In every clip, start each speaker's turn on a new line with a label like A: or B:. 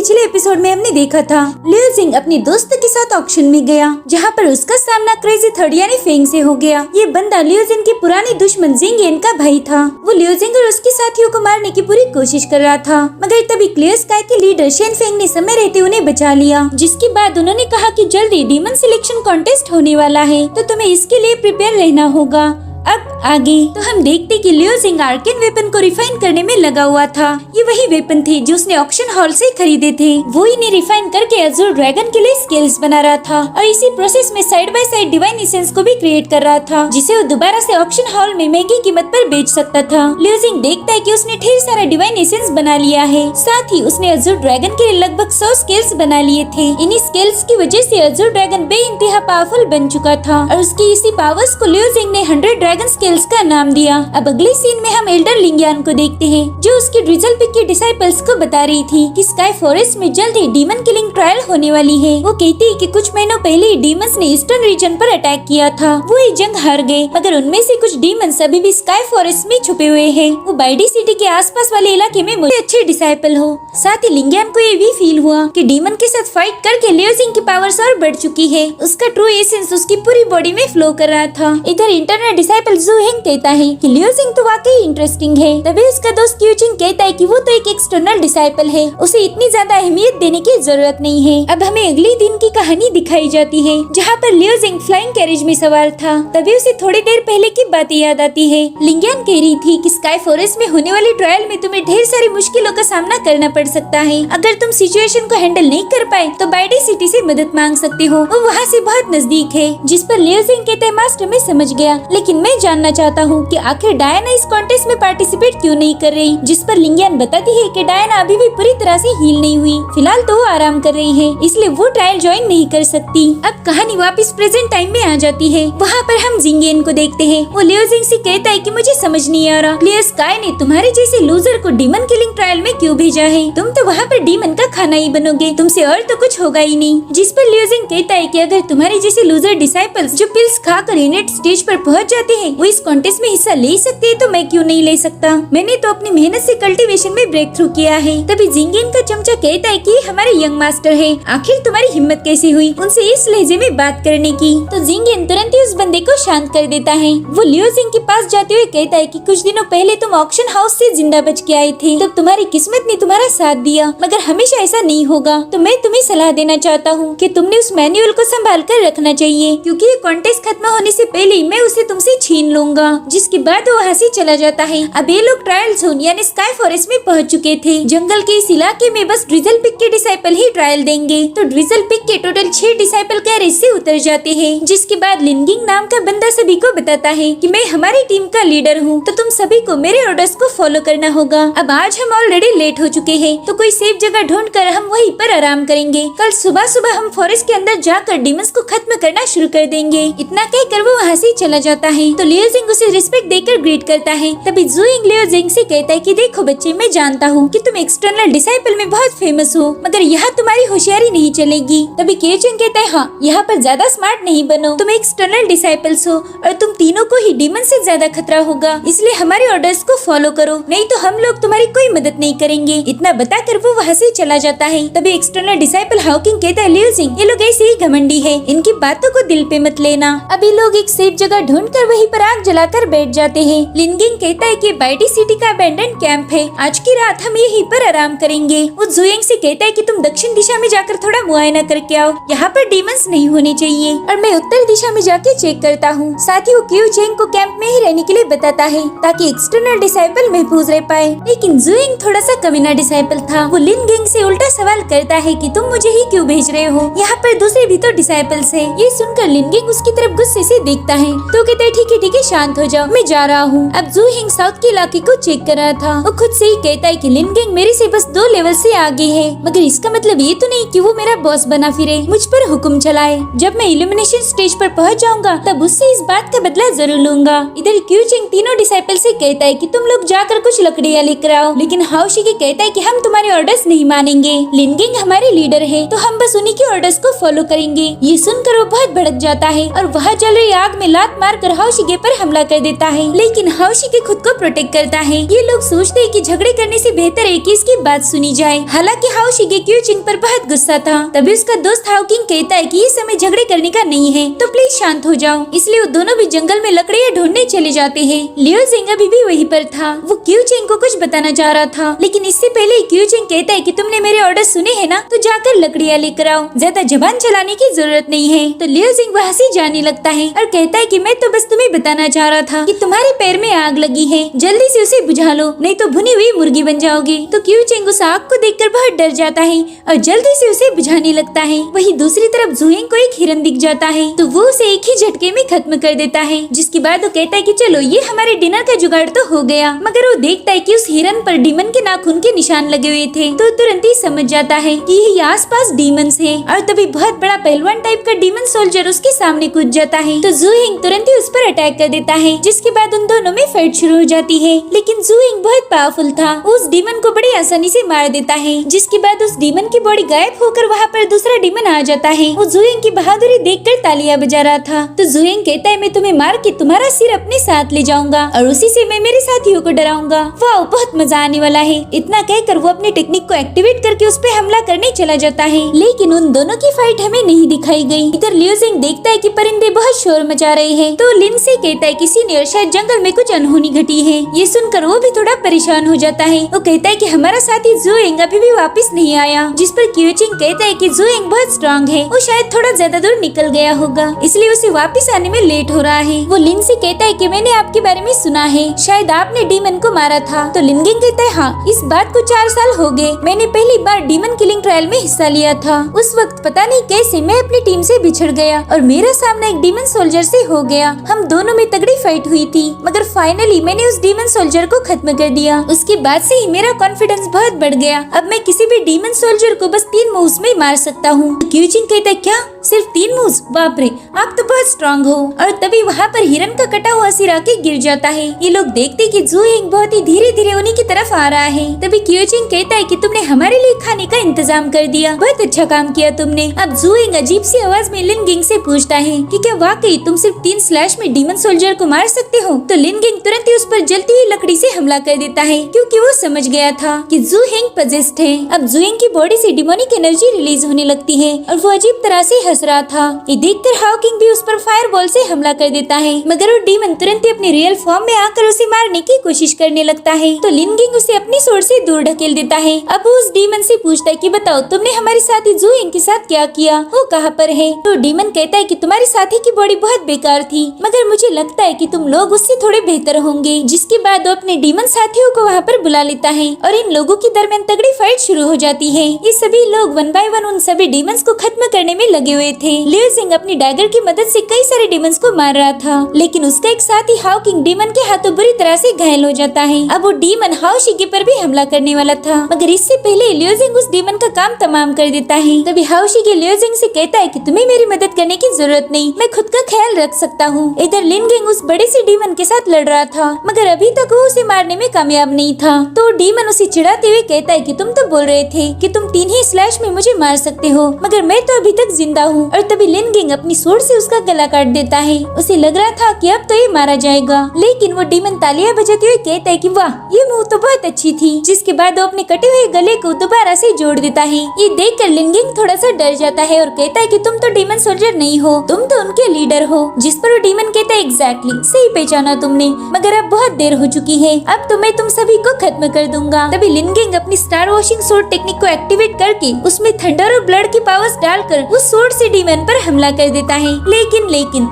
A: पिछले एपिसोड में हमने देखा था लियो जिंग अपने दोस्त के साथ ऑक्शन में गया, जहाँ पर उसका सामना क्रेजी थर्ड यानी फेंग से हो गया। ये बंदा लियो जिंग की पुरानी दुश्मन जिंग का भाई था। वो लियो जिंग और उसके साथियों को मारने की पूरी कोशिश कर रहा था, मगर तभी क्लियर स्काई के लीडर शेन फेंग ने समय रहते उन्हें बचा लिया। जिसके बाद उन्होंने कहा कि जल्दी डीमन सिलेक्शन कॉन्टेस्ट होने वाला है, तो तुम्हें इसके लिए प्रिपेयर रहना होगा। अब आगे तो हम देखते कि लियो जिंग आर्केन वेपन को रिफाइन करने में लगा हुआ था। ये वही वेपन थे जो उसने ऑक्शन हॉल से खरीदे थे। वो इन्हें रिफाइन करके अज़ूर ड्रैगन के लिए स्किल्स बना रहा था और इसी प्रोसेस में side by side divine essence को भी क्रिएट कर रहा था, जिसे वो दोबारा से ऑक्शन हॉल में महंगी कीमत पर बेच सकता था। लियो जिंग देखता है कि उसने ढेर सारा डिवाइन एसेंस बना लिया है। साथ ही उसने अज़ूर ड्रैगन के लिए लगभग 100 स्किल्स बना लिए थे। इन्हीं स्किल्स की वजह से अज़ूर ड्रैगन बेइंतहा पावरफुल बन चुका था और उसकी इसी पावर्स को लियो जिंग ने 100 ड्रैगन स्किल्स का नाम दिया। अब अगले सीन में हम एल्डर लिंगियान को देखते हैं, जो उसकी ड्रिजल पिक के डिसाइपल्स को बता रही थी कि स्काई फॉरेस्ट में जल्द ही डीमन किलिंग ट्रायल होने वाली है। वो कहती है कि कुछ महीनों पहले ही डीमंस ने ईस्टर्न रीजन पर अटैक किया था। वो ये जंग हार गए, मगर उनमें से कुछ डीमंस अभी भी स्काई फॉरेस्ट में छुपे हुए हैं। वो बाइडी सिटी के आसपास वाले इलाके में मुझे अच्छे डिसाइपल हो। साथ ही लिंगियान को ये भी फील हुआ कि डीमन के साथ फाइट करके लियो जिंग की पावर्स और बढ़ चुकी है। उसका ट्रू एसेंस उसकी पूरी बॉडी में फ्लो कर रहा था। इधर इंटरनल डिसाइपल जू हेंग कहता है कि लियो जिंग तो वाकई इंटरेस्टिंग है। तभी उसका दोस्त क्यू चिंग कहता है कि वो तो एक एक्सटर्नल डिसाइपल है, उसे इतनी ज्यादा अहमियत देने की जरूरत नहीं है। अब हमें अगले दिन की कहानी दिखाई जाती है, जहाँ पर लियो जिंग फ्लाइंग कैरेज में सवार था। तभी उसे थोड़ी देर पहले की बात याद आती है। लिंगियान कह रही थी कि स्काई फॉरेस्ट में होने वाली ट्रायल में तुम्हें ढेर सारी मुश्किलों का सामना करना पड़ सकता है। अगर तुम सिचुएशन को हैंडल नहीं कर पाए तो बाइडी सिटी से मदद मांग सकते हो, वो वहाँ से बहुत नजदीक है। जिस पर लियो जिंग कहते हैं मास्टर मैं समझ गया, लेकिन मैं जानना चाहता हूँ कि आखिर डायना इस कॉन्टेस्ट में पार्टिसिपेट क्यों नहीं कर रही। जिस पर लिंगियान बताती है कि डायना अभी भी पूरी तरह से हील नहीं हुई, फिलहाल तो वो आराम कर रही है, इसलिए वो ट्रायल ज्वाइन नहीं कर सकती। अब कहानी वापस प्रेजेंट टाइम में आ जाती है। वहाँ पर हम जिंगियन को देखते हैं। वो लियो जिंग से कहता है कि मुझे समझ नहीं आ रहा, क्लियर स्काई ने तुम्हारे जैसे लूजर को डीमन किलिंग ट्रायल में क्यों भेजा है। तुम तो वहाँ पर डीमन का खाना ही बनोगे, तुमसे और तो कुछ होगा ही नहीं। जिस पर लियो जिंग कहता है कि अगर तुम्हारे जैसे लूजर डिसाइपल्स जो पिल्स खाकर इनेट स्टेज पर पहुँच जाते हैं वो इस कॉन्टेस्ट में हिस्सा ले सकते हैं, तो मैं क्यों नहीं ले सकता। मैंने तो अपनी मेहनत से कल्टीवेशन में ब्रेक थ्रू किया है। तभी जिंगियन का चमचा कहता है कि हमारे यंग मास्टर है, आखिर तुम्हारी हिम्मत कैसे हुई उनसे इस लहजे में बात करने की। तो जिंगियन तुरंत ही उस बंदे को शांत कर देता है। वो लियो जिंग के पास जाते हुए कहता है कि कुछ दिनों पहले तुम ऑक्शन हाउस से जिंदा बच के आए थे, तब तुम्हारी किस्मत ने तुम्हारा साथ दिया, मगर हमेशा ऐसा नहीं होगा। तो मैं तुम्हें सलाह देना चाहता हूँ कि तुमने उस मैनुअल को संभाल कर रखना चाहिए, क्योंकि ये कॉन्टेस्ट खत्म होने से पहले ही मैं उसे तुमसे छीन लूंगा। जिसके बाद वो वहाँ से चला जाता है। अब ये लोग ट्रायल जोन यानी स्काई फॉरेस्ट में पहुँच चुके थे। जंगल के इस इलाके में बस ड्रिजल पिक के डिसाइपल ही ट्रायल देंगे। तो ड्रिजल पिक के टोटल 6 डिसाइपल कैरेज से उतर जाते हैं। जिसके बाद लिंगिंग नाम का बंदा सभी को बताता है कि मैं हमारी टीम का लीडर हूँ, तो तुम सभी को मेरे ऑर्डर्स को फॉलो करना होगा। अब आज हम ऑलरेडी लेट हो चुके हैं, तो कोई सेफ जगह ढूंढ कर हम वहीं पर आराम करेंगे। कल सुबह सुबह हम फॉरेस्ट के अंदर जाकर डीमंस को खत्म करना शुरू कर देंगे। इतना कहकर वो वहाँ से चला जाता है। तो लियो जिंग उसे रिस्पेक्ट देकर ग्रीट करता है। तभी जूइंग लियो जिंग से कहता है कि देखो बच्चे, मैं जानता हूँ कि तुम एक्सटर्नल डिसाइपल में बहुत फेमस हो, मगर यहाँ तुम्हारी होशियारी नहीं चलेगी। तभी केचिंग कहता है हाँ, यहाँ पर ज्यादा स्मार्ट नहीं बनो, तुम एक्सटर्नल डिसाइपल्स हो और तुम तीनों को ही डीमन से ज्यादा खतरा होगा, इसलिए हमारे ऑर्डर्स को फॉलो करो, नहीं तो हम लोग तुम्हारी कोई मदद नहीं करेंगे। इतना बताकर वो वहाँ से चला जाता है। तभी एक्सटर्नल डिसाइपल हाउकिंग कहता है लियो जिंग, ये लोग ऐसे ही घमंडी है, इनकी बातों को दिल पे मत लेना। अभी लोग एक सेफ जगह ढूंढकर वहीं पर आग जलाकर बैठ जाते हैं। लिंगिंग कहता है कि बाइडी सिटी का अबैंडन कैंप है, आज की रात हम यहीं पर आराम करेंगे। वो जुएंग से कहता है कि तुम दक्षिण दिशा में जाकर थोड़ा मुआयना करके आओ, यहाँ पर डीमंस नहीं होने चाहिए, और मैं उत्तर दिशा में जाके चेक करता हूँ। साथ ही वो क्यू चेंग को कैंप में ही रहने के लिए बताता है ताकि एक्सटर्नल डिसाइपल महफूज रह पाए। लेकिन जुएंग थोड़ा सा कमीना डिसाइपल था। वो लिंगिंग से उल्टा सवाल करता है कि तुम मुझे ही क्यों भेज रहे हो, यहाँ पर दूसरे भी तो डिसाइपल्स हैं। ये सुनकर लिंगिंग उसकी तरफ गुस्से से देखता है। तो कहते हैं ठीक है शांत हो जाओ, मैं जा रहा हूँ। अब जू हिंग साउथ के इलाके को चेक कर रहा था। वो खुद से ही कहता है कि लिंगिंग मेरे से बस 2 लेवल से आगे है, मगर इसका मतलब ये तो नहीं कि वो मेरा बॉस बना फिरे, मुझ पर हुक्म चलाए। जब मैं इल्यूमिनेशन स्टेज पर पहुँच जाऊंगा तब उससे इस बात का बदला जरूर लूंगा। इधर क्यू चिंग तीनों डिसाइपल से कहता है कि तुम लोग जाकर कुछ लकड़ियाँ लेकर आओ, लेकिन हाउशिकी कहता है कि हम तुम्हारे ऑर्डर्स नहीं मानेंगे। लिंगिंग हमारे लीडर है, तो हम बस उन्हीं के ऑर्डर्स को फॉलो करेंगे। ये सुनकर वो बहुत भड़क जाता है और वहाँ जल रही आग में लात मार कर हाउशिकी हाओशिगे पर हमला कर देता है, लेकिन हाओशिगे खुद को प्रोटेक्ट करता है। ये लोग सोचते हैं कि झगड़े करने से बेहतर है कि इसकी बात सुनी जाए। हालांकि हाओशिगे क्यूचिंग पर बहुत गुस्सा था। तभी उसका दोस्त हाओकिंग कहता है कि ये समय झगड़े करने का नहीं है, तो प्लीज शांत हो जाओ। इसलिए वो दोनों भी जंगल में लकड़ियाँ ढूंढने चले जाते हैं। लियोजिंग अभी भी वहीं पर था। वो क्यूचिंग को कुछ बताना चाह रहा था, लेकिन इससे पहले क्यूचिंग कहता है कि तुमने मेरे ऑर्डर सुने हैं ना, तो जाकर लकड़ियाँ लेकर आओ, ज्यादा जबान चलाने की जरूरत नहीं है। तो लियोजिंग वहाँ से जाने लगता है और कहता है कि मैं तो बस तुम्हें बताना चाह रहा था कि तुम्हारे पैर में आग लगी है, जल्दी से उसे बुझा लो, नहीं तो भुनी हुई मुर्गी बन जाओगे। तो क्यूचिंग उस आग को देखकर बहुत डर जाता है और जल्दी से उसे बुझाने लगता है। वहीं दूसरी तरफ जुएंग को एक हिरन दिख जाता है, तो वो उसे एक ही झटके में खत्म कर देता है। जिसके बाद वो कहता है कि चलो ये हमारे डिनर का जुगाड़ तो हो गया। मगर वो देखता है कि उस हिरन पर डीमन के नाखून के निशान लगे हुए थे, तो तुरंत ही समझ जाता है कि ये आसपास डीमंस हैं। और तभी बहुत बड़ा पहलवान टाइप का डीमन सोल्जर उसके सामने कूद जाता है, तो जुएंग तुरंत ही उस पर अटैक कर देता है। जिसके बाद उन दोनों में फाइट शुरू हो जाती है। लेकिन जुएंग बहुत पावरफुल था, उस डीमन को बड़ी आसानी से मार देता है। जिसके बाद उस डीमन की बॉडी गायब होकर वहाँ पर दूसरा डीमन आ जाता है। वो जुएंग की बहादुरी देखकर तालियां बजा रहा था। तो जुएंग कहता है मैं तुम्हें मार के तुम्हारा सिर अपने साथ ले जाऊंगा और उसी से मैं मेरे साथियों को डराऊंगा। वाह, बहुत मजा आने वाला है। इतना कहकर वो अपनी टेक्निक को एक्टिवेट करके उस पे हमला करने चला जाता है। लेकिन उन दोनों की फाइट हमें नहीं दिखाई गई। इधर लियोजिंग देखता है कि परिंदे बहुत शोर मचा रहे हैं, तो लिंसी कहता है कि सीनियर शायद जंगल में कुछ अनहोनी घटी है। ये सुनकर वो भी थोड़ा परेशान हो जाता है। वो कहता है कि हमारा साथी जुएंग अभी भी वापस नहीं आया। जिस पर क्यूचिंग कहता है कि जुएंग बहुत स्ट्रांग है, वो शायद थोड़ा ज्यादा दूर निकल गया होगा, इसलिए उसे वापस आने में लेट हो रहा है। वो लिंसी कहता है कि मैंने आपके बारे में सुना है, शायद आपने डीमन को मारा था। तो लिंगिंग कहता है हाँ, इस बात को 4 साल हो गए। मैंने पहली बार डीमन किलिंग ट्रायल में हिस्सा लिया था। उस वक्त पता नहीं कैसे मैं अपनी टीम से बिछड़ गया और मेरा सामना एक डीमन सोल्जर से हो गया। हम दोनों में तगड़ी फाइट हुई थी, मगर फाइनली मैंने उस डीमन सोल्जर को खत्म कर दिया। उसके बाद से ही मेरा कॉन्फिडेंस बहुत बढ़ गया। अब मैं किसी भी डीमन सोल्जर को बस 3 मूव्स में मार सकता हूँ। क्यूचिंग कहता है क्या सिर्फ 3 मूव्स? बाप रे, आप तो बहुत स्ट्रांग हो। और तभी वहाँ पर हिरन का कटा हुआ सिर आके गिर जाता है। ये लोग देखते कि जुएंग बहुत ही धीरे धीरे उन्हीं की तरफ आ रहा है। तभी क्यूचिंग कहता है कि तुमने हमारे लिए खाने का इंतजाम कर दिया, बहुत अच्छा काम किया तुमने। अब जुएंग अजीब सी आवाज में लिनगिंग से पूछता है कि क्या वाकई तुम सिर्फ 3 स्लैश में डीमन सोल्जर को मार सकते हो? तो लिनगिंग तुरंत ही उस पर जलती हुई लकड़ी से हमला कर देता है, क्योंकि वो समझ गया था कि जुएंग पजेस्ड है। अब जुएंग की बॉडी से डिमोनिक एनर्जी रिलीज होने लगती है और वो अजीब तरह से हंस रहा था। ये देखकर हाउकिंग भी उस पर फायरबॉल से हमला कर देता है, मगर वो डीमन तुरंत ही अपनी रियल फॉर्म में आकर उसे मारने की कोशिश करने लगता है। तो लिनगिंग उसे अपनी सोर्ड से दूर ढकेल देता है। अब वो उस डीमन से पूछता है कि बताओ तुमने हमारे साथी जुएंग के साथ क्या किया, वो कहाँ पर है? तो डीमन कहता है कि तुम्हारे साथी की बॉडी बहुत बेकार थी, मगर मुझे लगता है कि तुम लोग उससे थोड़े बेहतर होंगे। जिसके बाद वो अपने डीमन साथियों को वहाँ पर बुला लेता है और इन लोगों के दरमियान तगड़ी फाइट शुरू हो जाती है। ये सभी लोग 1 बाय 1 उन सभी डीमंस को खत्म करने में लगे हुए थे। लियोजिंग अपनी डैगर की मदद से कई सारे डीमंस को मार रहा था, लेकिन उसका एक साथी हाउकिंग डीमन के हाथों बुरी तरह से घायल हो जाता है। अब वो डीमन हाओशिगे पर भी हमला करने वाला था, मगर इससे पहले लियोजिंग उस डीमन का काम तमाम कर देता है। तभी हाओशिगे लियोजिंग से कहता है कि तुम्हें मेरी मदद करने की जरूरत नहीं, मैं खुद का ख्याल रख सकता हूँ। इधर लिनगिंग उस बड़े से डीमन के साथ लड़ रहा था, मगर अभी तक वो उसे मारने में कामयाब नहीं था। तो डीमन उसे चिढ़ाते हुए कहता है कि तुम तो बोल रहे थे कि तुम 3 ही स्लैश में मुझे मार सकते हो, मगर मैं तो अभी तक जिंदा हूँ। और तभी लिनगिंग अपनी सोर्ड से उसका गला काट देता है। उसे लग रहा था कि अब तो ये मारा जाएगा, लेकिन वो डीमन तालियां बजाते हुए कहता है कि वाह, ये मूव तो बहुत अच्छी थी। जिसके बाद वो अपने कटे हुए गले को दोबारा से जोड़ देता है। ये देखकर लिनगिंग थोड़ा सा डर जाता है और कहता है कि तुम तो डीमन सोल्जर नहीं हो, तुम तो उनके लीडर हो। जिस पर वो डीमन कहता है एग्जैक्टली, सही पहचाना तुमने, मगर अब बहुत देर हो चुकी है, अब तो मैं तुम सभी को खत्म कर दूंगा। तभी लिनगिंग अपनी स्टार वॉशिंग सोर्ड टेक्निक को एक्टिवेट करके उसमें थंडर और ब्लड की पावर्स डालकर उस सोर्ड से डीमन पर हमला कर देता है। लेकिन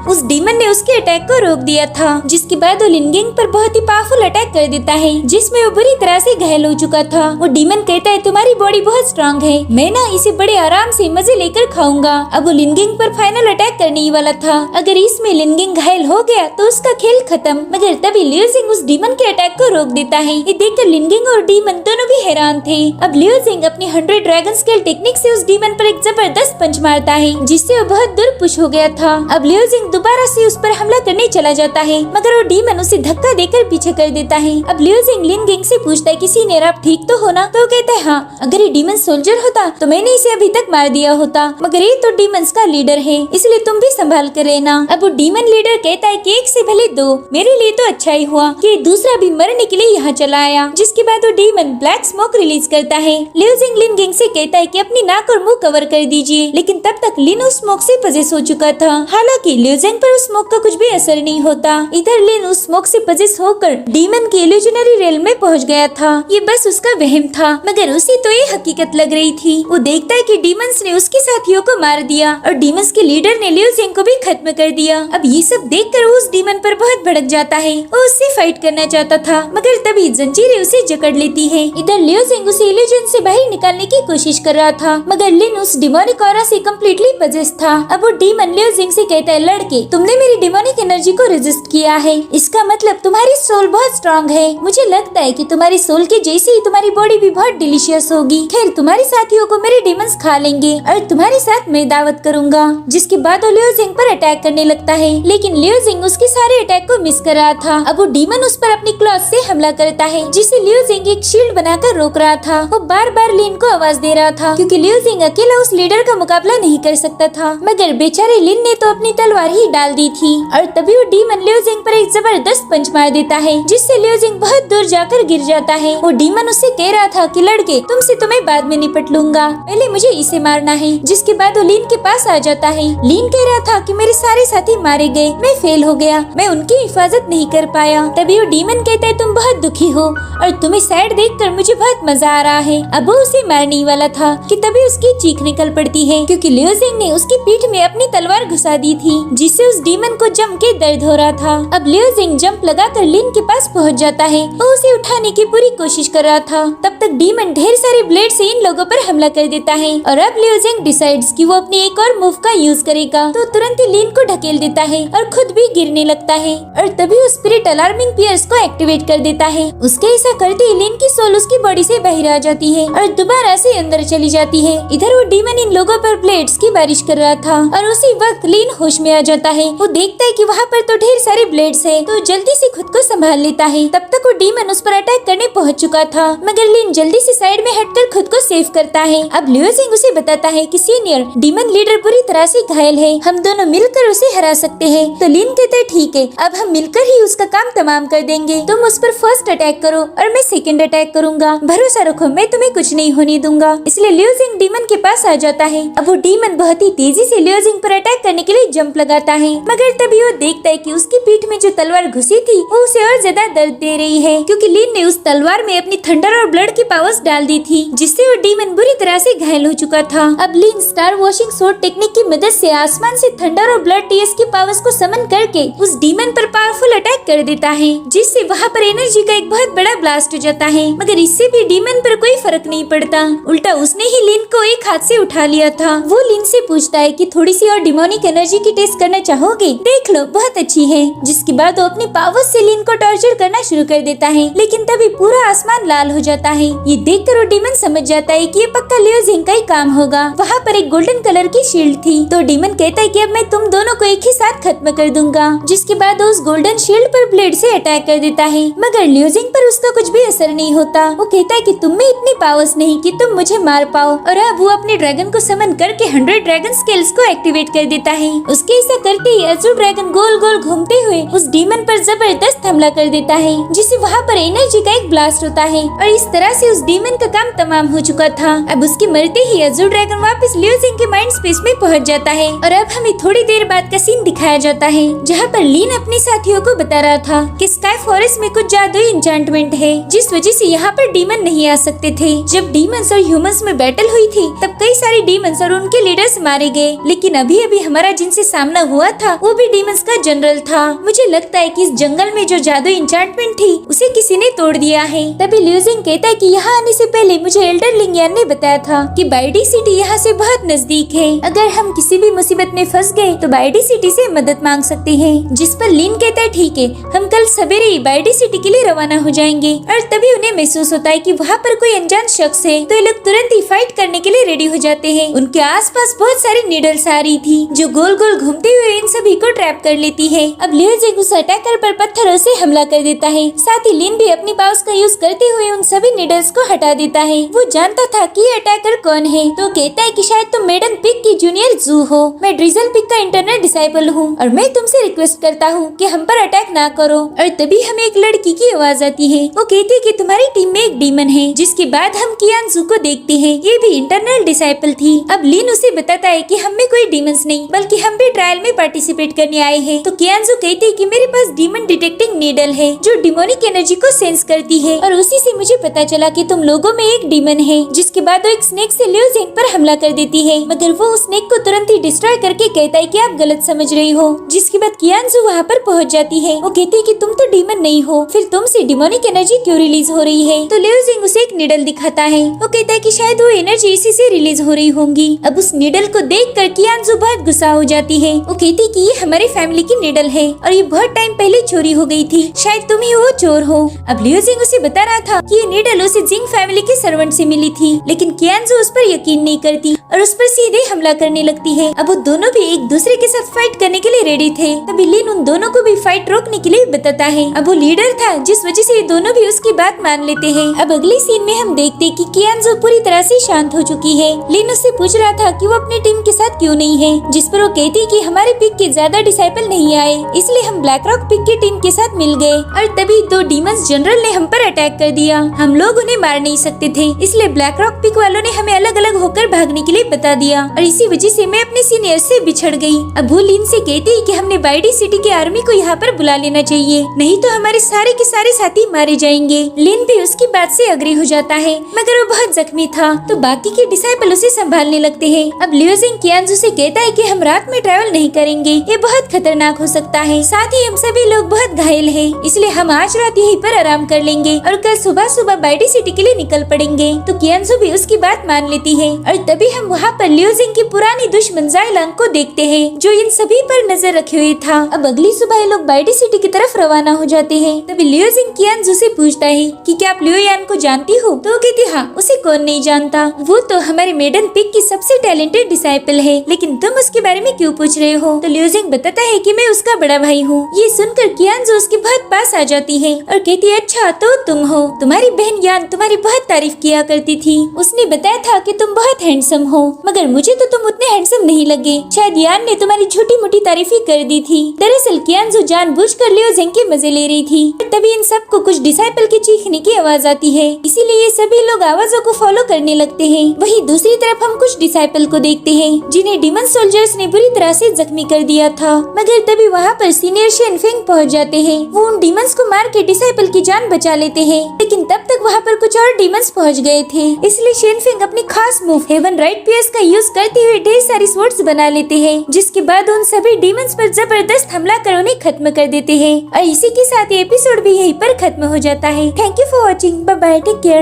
A: उस डीमन ने उसके अटैक को रोक दिया था। जिसके बाद वो लिनगिंग पर बहुत ही पावरफुल अटैक कर देता है, जिसमें वो बुरी तरह से घायल हो चुका था। वो डीमन कहता है तुम्हारी बॉडी बहुत स्ट्रांग है, मैं ना इसे बड़े आराम से मजे लेकर खाऊंगा। अब वो लिनगिंग पर फाइनल अटैक करने ही वाला था। अगर इसमें लिनगिंग घायल हो गया तो उसका खेल खत्म, मगर तभी लियोजिंग उस डीमन के अटैक को रोक देता है। ये देखकर लिनगिंग और डीमन दोनों भी हैरान थे। अब लियोजिंग अपनी 100 ड्रैगन स्केल टेक्निक से उस डीमन पर एक जबरदस्त पंच मारता है, जिससे वो बहुत दूर पुश हो गया था। अब लियोजिंग दोबारा से उस पर हमला करने चला जाता है, मगर वो डीमन उसे धक्का देकर पीछे कर देता है। अब लियोजिंग लिनगिंग से पूछता है कि सीनियर आप ठीक तो हो ना? तो कहता है हाँ, अगर ये डीमन सोल्जर होता तो मैंने इसे अभी तक मार दिया होता, मगर ये तो डीमंस का लीडर है, इसलिए तुम भी संभाल कर रहना। अब वो डीमन लीडर कहता कहता है कि एक से भले दो, मेरे लिए तो अच्छा ही हुआ कि दूसरा भी मरने के लिए यहाँ चला आया। जिसके बाद वो डीमन ब्लैक स्मोक रिलीज करता है। लियो जिंग लिन गेंग से कहता है कि अपनी नाक और मुंह कवर कर दीजिए, लेकिन तब तक लिन उस स्मोक से पजेस हो चुका था। हालांकि लियो जिंग पर उस स्मोक का कुछ भी असर नहीं होता। इधर लिन उस स्मोक से पजेस होकर डीमन के इल्यूजनरी रेल में पहुँच गया था। ये बस उसका वहम था, मगर उसे तो ये हकीकत लग रही थी। वो देखता है कि डीमंस ने उसके साथियों को मार दिया और डीमंस के लीडर ने लियो जिंग को भी खत्म कर दिया। अब ये सब देखकर वो उस डीमन पर बहुत भड़क जाता है। वो उससे फाइट करना चाहता था, मगर तभी जंजीरें उसे जकड़ लेती है। इधर लियो जिंग उसे इल्यूजन से बाहर निकालने की कोशिश कर रहा था, मगर लिन उस डिमोनिक ऑरा से कम्प्लीटली पजेस था। अब वो डीमन लियो जिंग से कहता है, लड़के, तुमने मेरी डिमोनिक एनर्जी को रेजिस्ट किया है, इसका मतलब तुम्हारी सोल बहुत स्ट्रॉन्ग है। मुझे लगता है कि तुम्हारी सोल के जैसे ही तुम्हारी बॉडी भी बहुत डिलीशियस होगी। खैर, तुम्हारे साथियों को मेरे डीमंस खा लेंगे और तुम्हारे साथ मैं दावत करूंगा। जिसके बाद वो लियो जिंग पर अटैक करने लगता है, लेकिन लियो जिंग उसके सारे अटैक को मिस कर रहा था। अब वो डीमन उस पर अपनी क्लॉथ से हमला करता है, जिसे लियो जिंग एक शील्ड बनाकर रोक रहा था। वो बार बार लिन को आवाज दे रहा था, क्योंकि लियो जिंग अकेला उस लीडर का मुकाबला नहीं कर सकता था। मगर बेचारे लिन ने तो अपनी तलवार ही डाल दी थी और तभी वो डीमन लियो जिंग पर एक जबरदस्त पंच मार देता है, जिससे लियो जिंग बहुत दूर जाकर गिर जाता है। वो डीमन उससे कह रहा था कि लड़के, तुमसे तो मैं बाद में निपट लूंगा, पहले मुझे इसे मारना है। जिसके बाद वो लिन के पास आ जाता है। लिन कह रहा था कि मेरे सारे साथी मारे गए, मैं फेल हो गया, मैं उनकी हिफाजत नहीं कर पाया। तभी वो डीमन कहता है, तुम बहुत दुखी हो और तुम्हें सैड देखकर मुझे बहुत मजा आ रहा है। अब वो उसे मारने ही वाला था कि तभी उसकी चीख निकल पड़ती है, क्योंकि लियो जिंग ने उसकी पीठ में अपनी तलवार घुसा दी थी, जिससे उस डीमन को जम के दर्द हो रहा था। अब लियो जिंग जंप लगाकर लिन के पास पहुंच जाता है। वो उसे उठाने की पूरी कोशिश कर रहा था। तब तक डीमन ढेर सारे ब्लेड से इन लोगों पर हमला कर देता है और अब लियो जिंग डिसाइड्स कि वो अपनी एक और मूव का यूज करेगा। तो तुरंत ही लिन को ढकेल देता है और खुद भी गिरने लगता है और तभी वो स्पिरिट अलार्मिंग पियर्स को एक्टिवेट कर देता है। उसके ऐसा करते ही लिन की सोल उसकी बॉडी से बाहर आ जाती है और दोबारा से अंदर चली जाती है। इधर वो डीमन इन लोगों पर ब्लेड्स की बारिश कर रहा था और उसी वक्त लिन होश में आ जाता है। वो देखता है कि वहाँ पर तो ढेर सारे ब्लेड्स है, तो जल्दी से खुद को संभाल लेता है। तब तक वो डीमन उस पर अटैक करने पहुँच चुका था, मगर लिन जल्दी से साइड में हटकर खुद को सेव करता है। अब लियो जिंग उसे बताता है कि सीनियर डीमन लीडर बुरी तरह से घायल है, हम दोनों मिलकर उसे हरा सकते हैं। तो लिन कहता है, ठीक है, अब हम मिलकर ही उसका काम तमाम कर देंगे। तुम उस पर फर्स्ट अटैक करो और मैं सेकंड अटैक करूंगा, भरोसा रखो मैं तुम्हें कुछ नहीं होने दूंगा। इसलिए लियो जिंग डीमन के पास आ जाता है। अब वो डीमन बहुत ही तेजी से लियो जिंग पर अटैक करने के लिए जंप लगाता है, मगर तभी वो देखता है कि उसकी पीठ में जो तलवार घुसी थी वो उसे और ज्यादा दर्द दे रही है, क्योंकि लिन ने उस तलवार में अपनी थंडर और ब्लड की पावर्स डाल दी थी, जिससे वो डीमन बुरी तरह से घायल हो चुका था। अब लिन स्टार वॉशिंग सोर्ड टेक्निक की मदद से आसमान से थंडर और ब्लड टीएस की पावर्स को समन करके उस डीमन पर पावरफुल अटैक कर देता है, जिससे वहाँ पर एनर्जी का एक बहुत बड़ा ब्लास्ट हो जाता है। मगर इससे भी डीमन पर कोई फर्क नहीं पड़ता, उल्टा उसने ही लिन को एक हाथ से उठा लिया था। वो लिन से पूछता है कि थोड़ी सी और डिमोनिक एनर्जी की टेस्ट करना चाहोगे? देख लो, बहुत अच्छी है। जिसके बाद वो अपनी पावर्स से लिन को टॉर्चर करना शुरू कर देता है, लेकिन तभी पूरा आसमान लाल हो जाता है। ये देखकर वो डीमन समझ जाता है कि ये पक्का लियो जिंग का ही काम होगा। वहाँ पर एक गोल्डन कलर की शील्ड थी, तो डीमन कहता है कि अब मैं तुम दोनों को एक ही साथ खत्म कर दूंगा। जिसके बाद उस गोल्डन शील्ड पर ब्लेड से अटैक कर देता है, मगर लियो जिंग पर उसका कुछ भी असर नहीं होता। वो कहता है कि तुम में इतनी पावर्स नहीं कि तुम मुझे मार पाओ, और अब वो अपने ड्रैगन को समन करके 100 ड्रैगन स्केल्स को एक्टिवेट कर देता है। उसके ऐसा करते ही अज़ूर ड्रैगन गोल गोल घूमते हुए उस डीमन पर जबरदस्त हमला कर देता है, जिससे वहाँ पर एनर्जी का एक ब्लास्ट होता है और इस तरह से उस डीमन का काम तमाम हो चुका था। अब उसके मरते ही अज़ूर ड्रैगन वापस लियो जिंग के माइंड स्पेस में पहुँच जाता है और अब हमें थोड़ी देर बाद का सीन दिखाया जाता है, जहाँ पर लिन अपने साथियों को बता रहा था कि स्काई फॉरेस्ट में कुछ जादुई इंचांटमेंट है, जिस वजह से यहाँ पर डीमन नहीं आ सकते थे। जब डीमंस और ह्यूमंस में बैटल हुई थी तब कई सारे डीमंस और उनके लीडर्स मारे गए, लेकिन अभी अभी हमारा जिनसे सामना हुआ था वो भी डीमंस का जनरल था। मुझे लगता है कि इस जंगल में जो जादुई इंचांटमेंट थी उसे किसी ने तोड़ दिया है। तभी लियो जिंग कहता है कि यहाँ आने से पहले मुझे एल्डर लिंगियान ने बताया था कि बाइडी सिटी यहाँ से बहुत नजदीक है, अगर हम किसी भी मुसीबत में फंस गए तो बाइडी सिटी से मदद मांग सकते हैं। जिस पर लिन कहता है ठीक है, हम कल सवेरे ही बाइडी सिटी के लिए रवाना हो जाएंगे। और तभी उन्हें महसूस होता है कि वहाँ पर कोई अनजान शख्स है, तो ये लोग तुरंत ही फाइट करने के लिए रेडी हो जाते हैं। उनके आसपास बहुत सारी नीडल्स आ रही थी जो गोल गोल घूमते हुए इन सभी को ट्रैप कर लेती है। अब लियो जिंग उस अटैकर पर पत्थरों से हमला कर देता है, साथ ही लिन भी अपनी पावर्स का यूज करते हुए उन सभी नीडल्स को हटा देता है। वो जानता था कि ये अटैकर कौन है, तो कहता है कि शायद तुम मेडन पिग की जूनियर जू हो, मैं ड्रिजल पिग का इंटरनल डिसाइपल हूँ और मैं तुम तुमसे रिक्वेस्ट करता हूँ कि हम पर अटैक ना करो। और तभी हमें एक लड़की की आवाज आती है। वो कहती है कि तुम्हारी टीम में एक डीमन है। जिसके बाद हम कियानजू को देखते हैं। ये भी इंटरनल डिसाइपल थी। अब लिन उसे बताता है कि हम में कोई डीमंस नहीं बल्कि हम भी ट्रायल में पार्टिसिपेट करने आए हैं। तो कियानजू कहती है कि मेरे पास डीमन डिटेक्टिंग नीडल है जो डिमोनिक एनर्जी को सेंस करती है और उसी से मुझे पता चला कि तुम लोगों में एक डीमन है। जिसके बाद वो एक स्नेक से लियो जिंग पर हमला कर देती है, मगर वो उस स्नेक को तुरंत ही डिस्ट्रॉय करके कहता है कि आप गलत समझ रही हो। जिसके बाद कियानजू वहाँ पर पहुँच जाती है। वो कहती है कि तुम तो डीमन नहीं हो, फिर तुमसे डिमोनिक एनर्जी क्यों रिलीज हो रही है। तो लियो जिंग उसे एक निडल दिखाता है। वो कहता है कि शायद वो एनर्जी इसी से रिलीज हो रही होंगी। अब उस निडल को देखकर कियानजू बहुत गुस्सा हो जाती है। वो कहती है कि ये हमारे फैमिली की निडल है और ये बहुत टाइम पहले चोरी हो गई थी, शायद तुम ही वो चोर हो। अब लियो जिंग उसे बता रहा था कि ये निडल उसे जिंग फैमिली के सर्वेंट से मिली थी, लेकिन कियानजू उस पर यकीन नहीं करती और उस पर सीधे हमला करने लगती है। अब वो दोनों भी एक दूसरे के साथ फाइट करने के लिए रेडी थे। तभी लिन उन दोनों को भी फाइट रोकने के लिए बताता है। अब वो लीडर था जिस वजह से ये दोनों भी उसकी बात मान लेते हैं। अब अगले सीन में हम देखते हैं कि कियानजू पूरी तरह से शांत हो चुकी है। लिन उससे पूछ रहा था कि वो अपनी टीम के साथ क्यों नहीं है, जिस पर वो कहती कि हमारे पिक के ज्यादा डिसाइपल नहीं आए, इसलिए हम ब्लैक रॉक पिक की टीम के साथ मिल गए। और तभी दो डीमंस जनरल ने हम पर अटैक कर दिया। हम लोग उन्हें मार नहीं सकते थे, इसलिए ब्लैक रॉक पिक वालों ने हमें अलग अलग होकर भागने के लिए बता दिया और इसी वजह से मैं अपने सीनियर से बिछड़ गई। अब वो लिन से कहती है कि हमने बाइडी सिटी के आर्मी को यहाँ पर बुला लेना चाहिए, नहीं तो हमारे सारे के सारे साथी मारे जाएंगे। लिन भी उसकी बात से अग्री हो जाता है, मगर वो बहुत जख्मी था तो बाकी के डिसाइपल उसे संभालने लगते हैं। अब लियो जिंग कियानजू से कहता है कि हम रात में ट्रैवल नहीं करेंगे, ये बहुत खतरनाक हो सकता है, साथ ही हम सभी लोग बहुत घायल हैं, इसलिए हम आज रात यहीं पर आराम कर लेंगे और कल सुबह सुबह बाइडी सिटी के लिए निकल पड़ेंगे। तो कियानजू भी उसकी बात मान लेती है और तभी हम वहाँ पर लियो जिंग की पुरानी दुश्मन ज़ाइलांग को देखते हैं जो इन सभी पर नजर रखे हुए था। अब अगली सुबह ये लोग बाइडी सिटी की तरफ रवाना हो जाते हैं। तभी लियो जिंग कियानजू से पूछता है कि क्या आप लियो यान को जानती हो। तो वो कहती हाँ, उसे कौन नहीं जानता, वो तो हमारे मेडन पिक की सबसे टैलेंटेड डिसाइपल है, लेकिन तुम उसके बारे में क्यों पूछ रहे हो। तो लियो जिंग बताता है कि मैं उसका बड़ा भाई हूँ। ये सुनकर कियानजू उसके बहुत पास आ जाती है और कहती है अच्छा तो तुम हो, तुम्हारी बहन यान तुम्हारी बहुत तारीफ किया करती थी, उसने बताया था कि तुम बहुत हैंडसम हो, मगर मुझे तो तुम उतने हैंडसम नहीं लगे, शायद यान ने तुम्हारी छोटी मोटी तारीफ ही कर दी थी। दरअसल कियानजू जानबूझकर लियो जिंग के मजे ले रही थी। तभी इन सबको कुछ डिसाइपल की चीखने की आवाज आती है, इसीलिए ये सभी लोग आवाजों को फॉलो करने लगते हैं। वहीं दूसरी तरफ हम कुछ डिसाइपल को देखते हैं जिन्हें डीमन सोल्जर्स ने बुरी तरह से जख्मी कर दिया था, मगर तभी वहाँ पर सीनियर शेन फेंग पहुँच जाते हैं। वो उन डीमंस को मार के डिसाइपल की जान बचा लेते हैं, लेकिन तब तक वहाँ पर कुछ और डीमंस पहुँच गए थे, इसलिए शेन फेंग अपनी खास मूव हेवन राइट पियर्स का यूज करते हुए ढेर सारी स्वॉर्ड्स बना लेते हैं, जिसके बाद उन सभी डीमंस पर जबरदस्त हमला कर उन्हें खत्म कर देते हैं। और इसी के साथ ये एपिसोड भी यहीं पर खत्म हो जाता है। Thank you for watching, bye bye, take care.